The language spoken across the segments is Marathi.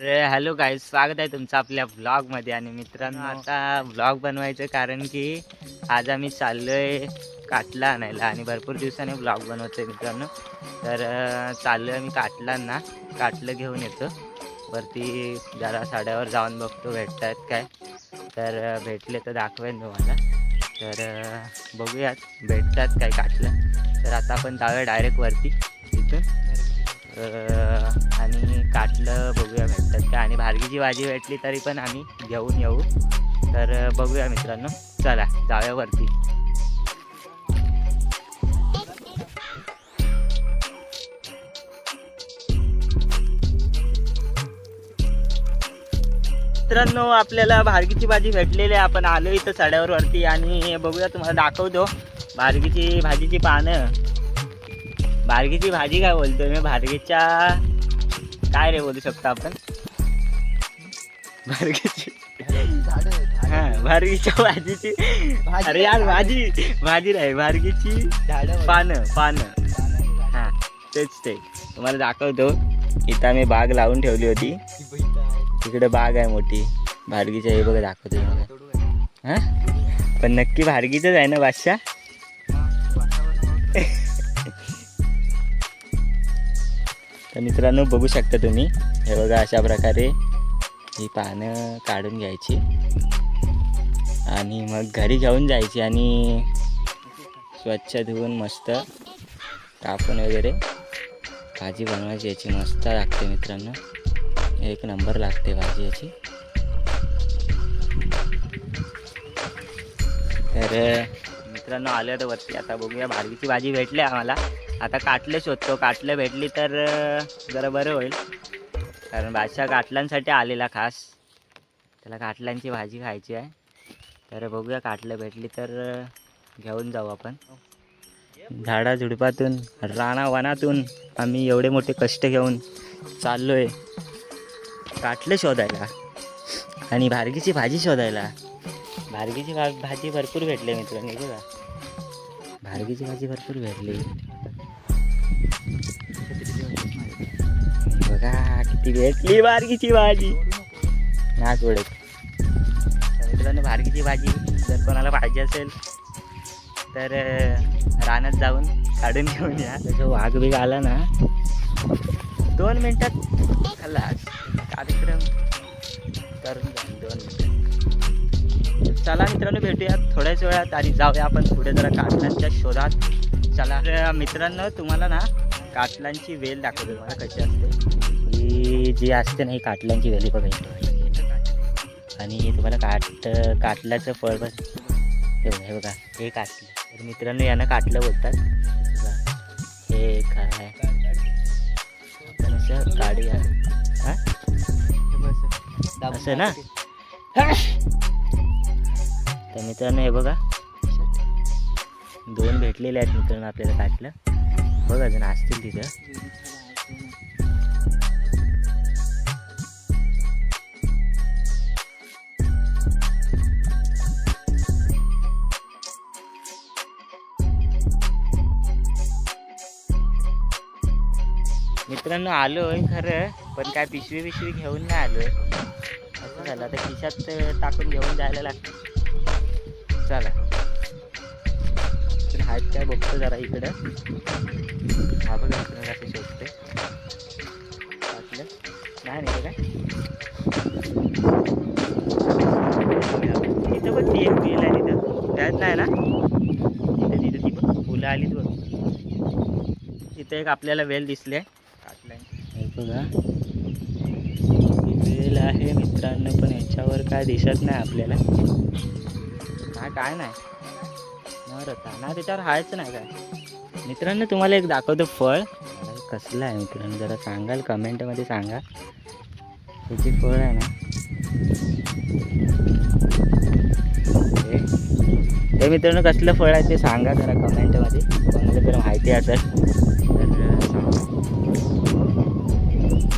हॅलो गाईज, स्वागत आहे तुमचं आपल्या ब्लॉगमध्ये. आणि मित्रांनो, आता ब्लॉग बनवायचं कारण की आज आम्ही चाललोय काटला आणायला आणि भरपूर दिवसाने ब्लॉग बनवतोय मित्रांनो. तर चाललोय आम्ही काटलांना, काटलं घेऊन येतो वरती. जरा साड्यावर जाऊन बघतो भेटतायत काय, तर भेटले तर दाखवेन तुम्हाला. तर बघूयात भेटतात काय काटलं. तर आता आपण जाऊया डायरेक्ट वरती तिथून आणि काटलं बघूया भेटतात का. आणि भार्गीची भाजी भेटली तरी पण आम्ही घेऊन येऊ. तर बघूया मित्रांनो, चला जाऊया वरती. मित्रांनो, आपल्याला भार्गीची भाजी भेटलेली आहे. आपण आलो इथं साड्यावर वरती आणि बघूया, तुम्हाला दाखवतो भार्गीची भाजीची पानं. भार्गीची भाजी काय बोलतोय मी, भार्गीच्या काय रे बोलू शकतो आपण, भार्गीची भार्गीच्या भाजीची, अरे यार भाजी नाही, भार्गीची पानं. हा तेच ते तुम्हाला दाखवतो. इथं आम्ही बाग लावून ठेवली होती, तिकडे बाग आहे मोठी भार्गीच्या. हे बघा दाखवतो तुम्हाला. हा पण नक्की भार्गीचंच आहे ना बादशाह. तर मित्रांनो बघू शकता तुम्ही, हे बघा अशा प्रकारे ही पानं काढून घ्यायची आणि मग घरी घेऊन जायची आणि स्वच्छ धुवून मस्त कापून वगैरे भाजी बनवायची. याची मस्त लागते मित्रांनो, एक नंबर लागते भाजी याची. तर मित्रांनो आलं तर वरती. आता बघूया, भार्गीची भाजी भेटली आम्हाला. आता काटलं शोधतो, काटलं भेटली तर जरा बरं होईल, कारण बादशाह काटलांसाठी आलेला खास. त्याला काटलांची भाजी खायची आहे. तर बघूया, काटलं भेटली तर घेऊन जाऊ आपण. झाडाझुडपातून रानावनातून आम्ही एवढे मोठे कष्ट घेऊन चाललो आहे काटलं शोधायला आणि भार्गीची भाजी शोधायला. भार्गीची भाजी भरपूर भेटली मित्रांनो, बघा भार्गीची भाजी भरपूर भेटली. बघा किती भेटली भार्गीची भाजी, ना सोडत. मित्रांनो, भार्गीची भाजी जर कोणाला पाहिजे असेल तर रानात जाऊन काढून घेऊन या. जो वाघ बिग आला ना 2 मिनिटात खलास, कार्यक्रम करून जाईल 2 मिनिटात. चला मित्रांनो, भेटूया थोड्याच वेळात आणि जाऊया आपण पुढे जरा काटलांच्या शोधात. चला मित्रांनो, तुम्हाला ना काटलांची वेल दाखवतो तुम्हाला कशी असते. ही जी असते ना, ही काटलांची वेली बघा आणि तुम्हाला काटल्याचं फळ बघ, हे बघा हे काटलं. तर मित्रांनो, यांना काटलं बोलतात. हे काय आपण असं काढूया, हां असं ना. तर मित्रांनो हे बघा 2 भेटलेले आहेत मित्रांनो आपल्याला काटलं. बघा अजून असतील तिथं. मित्रांनो आलोय खरं, पण काय पिशवी घेऊन नाही आलोय. असं झालं, आता खिशात टाकून घेऊन जायला लागतं. चला तर हात काय बघतो जरा इकडं. हा बघा इकडं कसं शोधते नाही काय. तिथं बघ ती एक वेल आहे, तिथं त्यात नाही ना, तिथं ती बघ फुलं आली बघ. तिथं एक आपल्याला वेल दिसली आहे काटलांची. बघा वेल आहे मित्रांनो, पण ह्याच्यावर काय दिसत नाही आपल्याला. काय नाही होता ना, त्याच्यावर हायच नाही काय. मित्रांनो तुम्हाला एक दाखवतो फळ, कसलं आहे मित्रांनो जरा सांगाल कमेंटमध्ये सांगा. त्याची फळ आहे ना, हे मित्रांनो कसलं फळ आहे ते सांगा जरा कमेंटमध्ये. कोणाला जर माहिती असेल तर सांगा.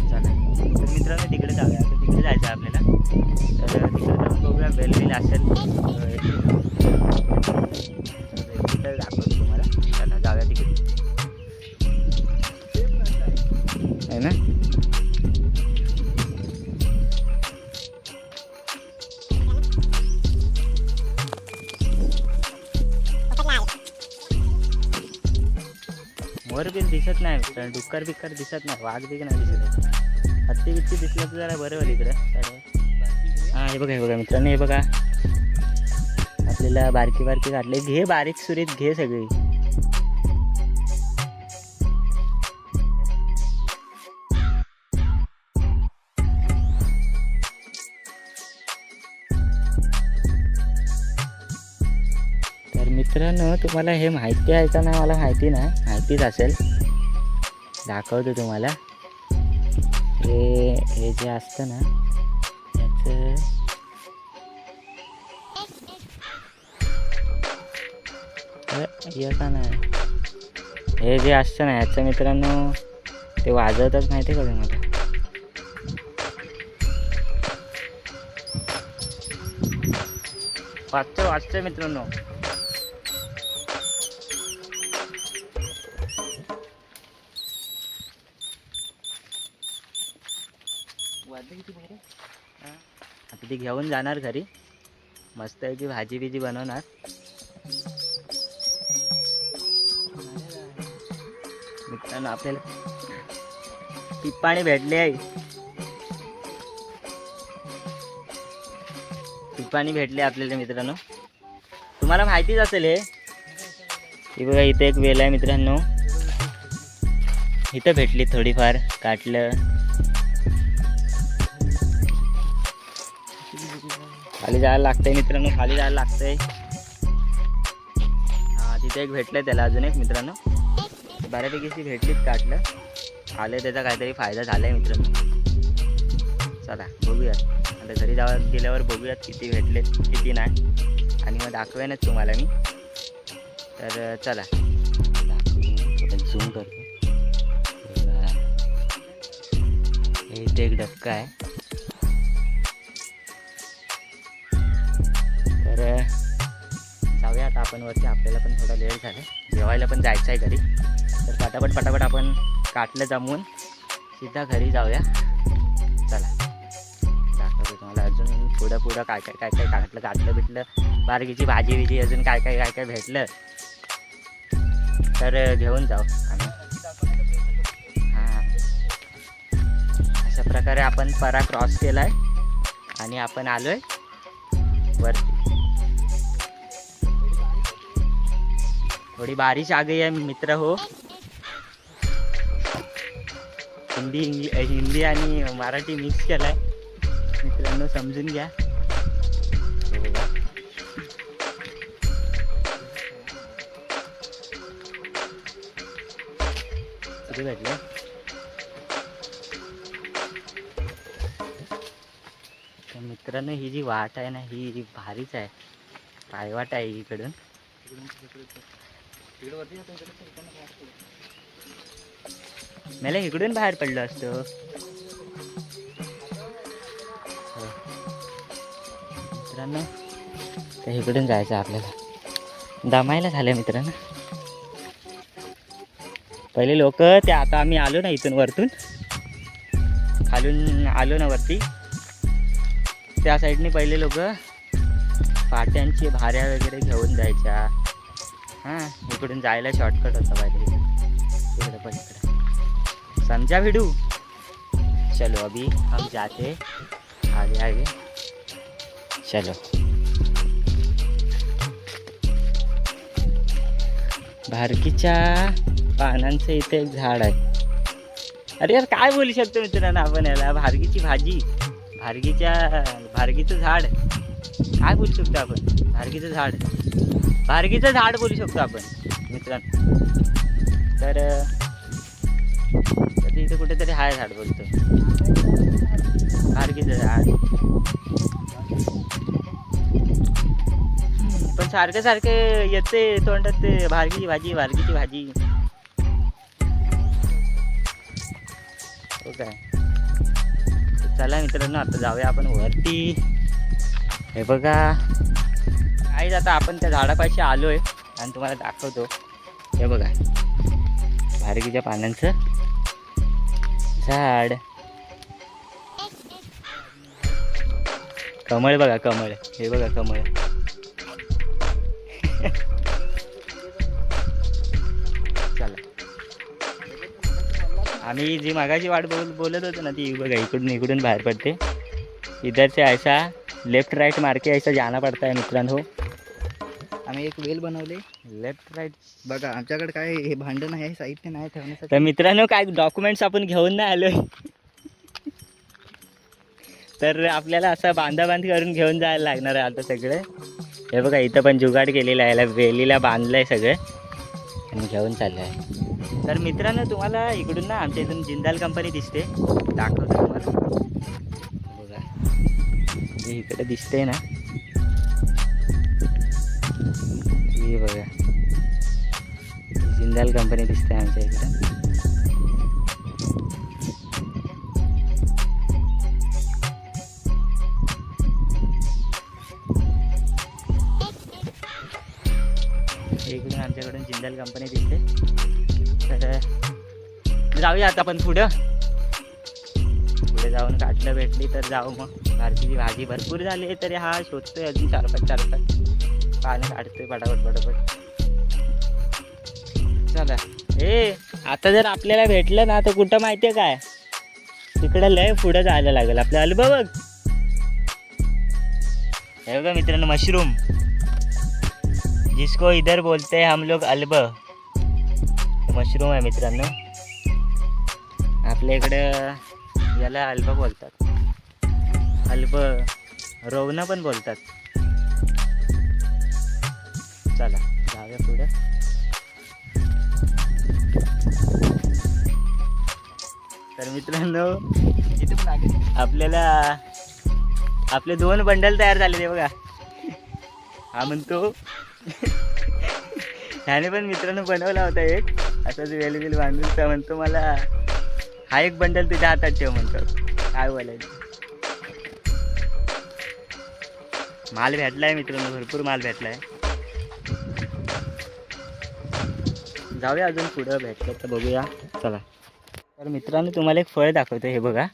चला तर मित्रांनो तिकडे जाऊया. आता तिकडे जायचं आहे आपल्याला. तर तिकडे जाऊन बघूया वेल असेल तर दाखवतो तुम्हाला. चला जाऊया तिकडे, आहे ना. वावर बिल दिसत नाही मित्रांनो, डुक्कर बिक्कर दिसत नाही, वाघ बिघ नाही दिसत. हत्ती बित्ती दिसलं तर जरा बरं होईल इकडं. हां हे बघा मित्रांनो, हे बघा आपल्याला बारकी बारकी काढले. घे बारीक सुरीत घे सगळी. तर मित्रांनो तुम्हाला हे माहिती आहे का नाही मला माहिती नाही, माहितीच असेल, दाखवतो तुम्हाला. हे जे असतं ना याचं का नाही, हे जे असतं ना ह्याचं मित्रांनो ते वाजवतात माहिती का तुम्हाला. वाजतंय मित्रांनो. आता ती घेऊन जाणार घरी, मस्त आहे की भाजी बिजी बनवणार. मित्रांनो आपल्याला टिप्पाणी भेटली आहे, टिप्पाणी भेटली आपल्याला मित्रांनो. तुम्हाला माहितीच असेल हे बघा, इथे एक वेल आहे मित्रांनो, इथं भेटली थोडीफार, काटलं. खाली जायला लागतंय मित्रांनो, खाली जायला लागतंय. हां तिथे एक भेटलंय त्याला, अजून एक मित्रांनो बऱ्यापैकी भेटलीच, काटलं आलं, त्याचा काहीतरी फायदा झाला आहे मित्रांनो. चला बघूयात, आता घरी गेल्यावर बघूयात किती भेटलेत किती नाही, आणि मग दाखवेनच तुम्हाला मी. तर चला झूम करतो. इथे एक डबका आहे, तर जाऊया आता आपण वरती. आपल्याला पण थोडा लेट झाला, जेवायला पण जायचं आहे घरी. तर पटापट आपण काटलं जमवून सीधा घरी जाऊया. चला दाखवतो तुम्हाला अजून पुढं काय काटलं बिटलं, बारकीची भाजी बिजी अजून काय भेटलं तर घेऊन जाऊ आम्ही. हां अशा प्रकारे आपण परा क्रॉस केला आहे आणि आपण आलो आहे वरती. थोड़ी बारिश आ गई है मित्र हो. हिंदी आणि मराठी मिक्स केलाय मित्रांनो, समजून घ्या. किती भेटले तर मित्रांनो, ही जी वाट आहे ना ही भारीच आहे, पायवाट आहे इकडून. मला इकडून बाहेर पडलो असतो. मित्रांनो तर इकडून जायचं आपल्याला, दमायला झालं मित्रांनो. पहिले लोक ते, आता आम्ही आलो ना इथून वरतून खालून आलो ना वरती, त्या साईडने पहिले लोक पाट्यांची भाऱ्या वगैरे घेऊन जायच्या. हां इकडून जायला शॉर्टकट होता पहिले, इकडे पण इकडे. समझा भिडू. चलो अभी हम जाते आगे. चलो भारकीच्या पानांचं इथे एक झाड आहे. अरे यार काय बोलू शकतो मित्रांनो आपण याला, भारकीची भाजी, भारकीचं झाड काय बोलू शकतो आपण, भारकीचं झाड बोलू शकतो आपण मित्रांनो. तर इथे कुठेतरी हाय झाड बोलतो, भारकीचं झाड. पण सारखं येते तोंडात ते भारकीची भाजी. हो काय. चला मित्रांनो आता जाऊया आपण वरती. हे बघा काहीच, आता आपण त्या झाडापाशी आलोय आणि तुम्हाला दाखवतो. हे बघा भारकीच्या पानांचं झाड, कमळ बघा, कमळ. हे बघा कमळ. चला आम्ही जी मागाची वाट बोलत होतो ना ती बघा इकडून इकडून बाहेर पडते. इधर से ऐसा लेफ्ट राइट मार के ऐसा जाना पड़ता है मित्रांनो. आम्ही एक वेल बनवले. लेफ्ट राईट बघा आमच्याकडे काय हे भांडण आहे साहित्य नाही ठेवण्यासाठी. तर मित्रांनो काय डॉक्युमेंट्स आपण घेऊन नाही आलोय. तर आपल्याला असं बांधाबांध करून घेऊन जायला लागणार आहे आता सगळे. हे बघा इथं पण जुगाड केलेला आहे, याला वेलीला बांधलंय सगळं आणि घेऊन चाललं आहे. तर मित्रांनो तुम्हाला इकडून ना आमच्या इथून जिंदाल कंपनी दिसते, दाखवतो तुम्हाला. बघा हे इकडे दिसते ना, हे बघा जिंदाल कंपनी दिसते आमच्या इकडं. इकडून आमच्याकडून जिंदाल कंपनी दिसते. तर जाऊया आता आपण पुढे जाऊन काटलं भेटली तर जाऊ. मग भारतीची भाजी भरपूर झाली आहे तरी हा शोधतोय अजून चार पाच पाणी काढतोय पटापट. चला आता जर आपल्याला भेटलं ना तर कुठं माहिती आहे काय, तिकडं लय पुढं जायला लागेल आपल्याला. अल्ब बघ हे बघा मित्रांनो, मशरूम जिसको इधर बोलते हैं हम लोग अल्ब, मशरूम आहे मित्रांनो. आपल्या इकडं याला अल्ब बोलतात, अल्ब रोवणं पण बोलतात. चला जाऊया पुढे. तर मित्रांनो इथे पण आगे आपल्याला आपले 2 बंडल तयार झाले ते बघा. हा म्हणतो ह्याने पण मित्रांनो बनवला होता एक असाच वेल बांधून. तर म्हणतो मला हा एक बंडल तुझ्या हातात ठेव म्हणतो. काय बोलायचं, माल भेटलाय मित्रांनो, भरपूर माल भेटलाय. जाऊया अजून पुढं भेटलं तर बघूया. चला तर मित्रांनो तुम्हाला एक फळ दाखवतो. हे बघा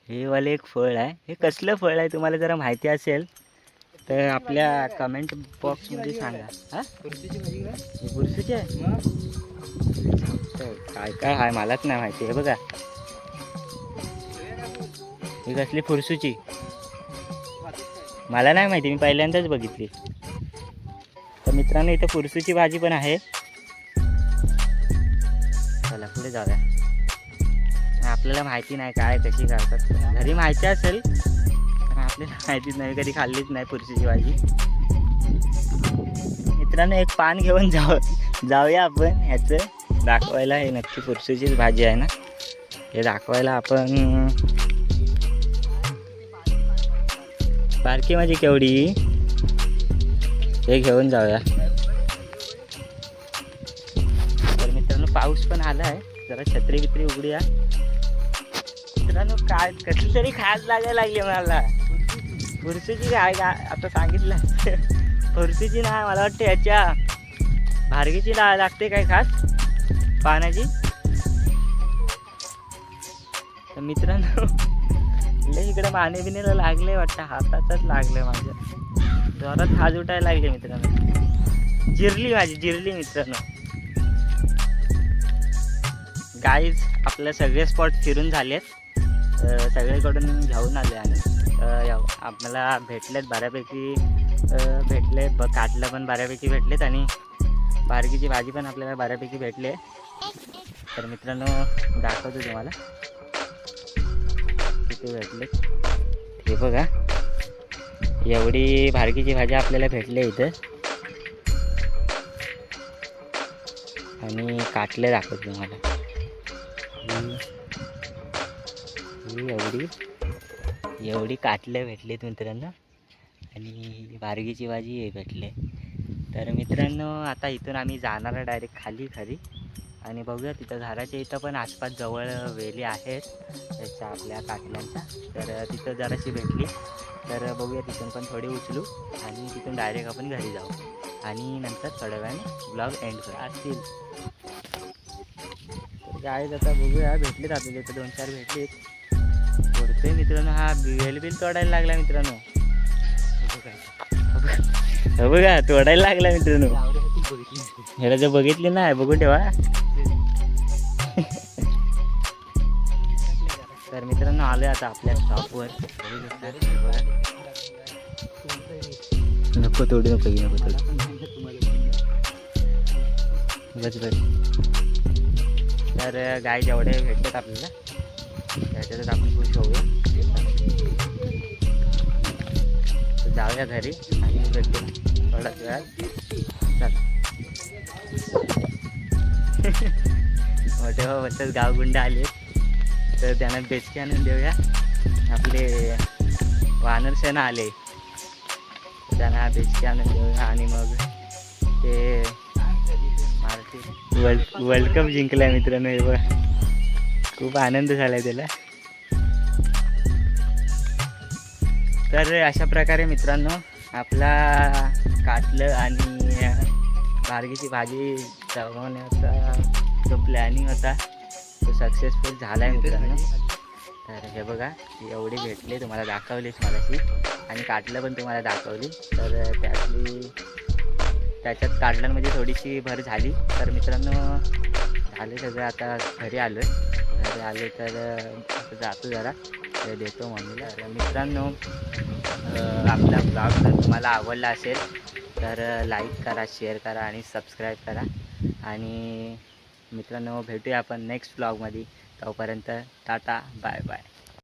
हे वाले एक फळ आहे. हे कसलं फळ आहे तुम्हाला जरा माहिती असेल तर आपल्या कमेंट बॉक्समध्ये सांगा. हां बुरशीची आहे काय काय आहे मलाच नाही माहिती. हे बघा ही कसली फुरसूची मला नाही माहिती, मी पहिल्यांदाच बघितली. तर मित्रांनो इथं फुरसूची भाजी पण आहे. चला पुढे जाऊया. आपल्याला माहिती नाही काय कशी करतात, घरी माहिती असेल पण आपल्याला माहितीच नाही, कधी खाल्लीच नाही फुरशीची भाजी. मित्रांनो एक पान घेऊन जाऊया आपण ह्याचं दाखवायला. हे नक्की फुरशीचीच भाजी आहे ना, हे दाखवायला आपण. बारकी माझी केवढी, हे घेऊन जाऊया. तर मित्रांनो पाऊस पण आला आहे, जरा छत्री बित्री उघडूया. मित्रांनो काय कसली तरी खास लागायला लागली मला. फुरशीची काय आता सांगितलं फुरशीची नाही, मला वाटतं ह्याच्या भारगीची डाळ लागते काय खास पाण्याची. तर मित्रांनो लय इकडे माने बिनेला लागले वाटतं, हातातच लागले माझ्या, जोरात हात उठायला लागले मित्रांनो. जिरली मित्रांनो. गाईज आपले सगळे स्पॉट फिरून झालेत, सगळीकडून घेऊन आले आणि आपल्याला भेटलेत बऱ्यापैकी. भेटले काटलं पण बऱ्यापैकी भेटलेत आणि बारकीची भाजी पण आपल्याला बऱ्यापैकी भेटले. तर मित्रांनो दाखवतो तुम्हाला किती भेटले. हे बघा एवढी भारकीची भाजी आपल्याला भेटले इथं. आणि काटले दाखवतो तुम्हाला. एवढी काटले भेटलेत मित्रांनो आणि बारगीची भाजी हे भेटले. तर मित्रांनो आता इथून आम्ही जाणार आहे डायरेक्ट खाली आणि बघूया तिथं घराच्या इथं पण आसपास जवळ वेली आहेत त्याच्या आपल्या काटल्यांच्या. तर तिथं जराशी भेटली तर बघूया तिथून पण थोडी उचलू आणि तिथून डायरेक्ट आपण घरी जाऊ आणि नंतर थोड्या वेळाने ब्लॉग एंड करू असतील. तर आहेत आता बघूया भेटलेत आपल्याला इथं 2-4 भेटलेत. तोडतोय मित्रांनो, हा बिल तोडायला लागला मित्रांनो. बघा तोडायला लागला मित्रांनो. ह्याला जर बघितली नाही बघून ठेवा. तर मित्रांनो आलोय आता आपल्या शॉपवर. नको तोडू नको की नको तोडू बस बस. तर गाय जेवढे भेटतात आपल्याला त्याच्यातच आपण खुश होऊया. तर जाऊया घरी आणि भेटू थोड्याच वेळात. चल मोठे भाऊ गावगुंड आले तर त्यांना बेचके आणून देऊया. आपले वानर सेना आले त्यांना बेचके आणून देऊया आणि मग ते वर्ल्ड कप जिंकलाय मित्रांनो. हे बघ खूप आनंद झालाय त्याला. तर अशा प्रकारे मित्रांनो आपला काटलं आणि भार्गीची भाजी जमवण्याचा जो प्लॅनिंग होता तो सक्सेसफुल झाला आहे मित्रांनो. तर हे बघा एवढे भेटले तुम्हाला दाखवलीच मलाशी आणि काटलं पण तुम्हाला दाखवली. तर त्याच्यात काढल्यामध्ये थोडीशी भर झाली. तर मित्रांनो झाले सगळं. आता घरी आलो तर जातो जरा ते देतो मम्मीला. तर मित्रांनो आपला ब्लॉग जर तुम्हाला आवडला असेल तर लाईक करा, शेअर करा आणि सबस्क्राईब करा. आणि मित्रांनो भेटूया आपण नेक्स्ट ब्लॉगमध्ये. तोपर्यंत टाटा बाय बाय.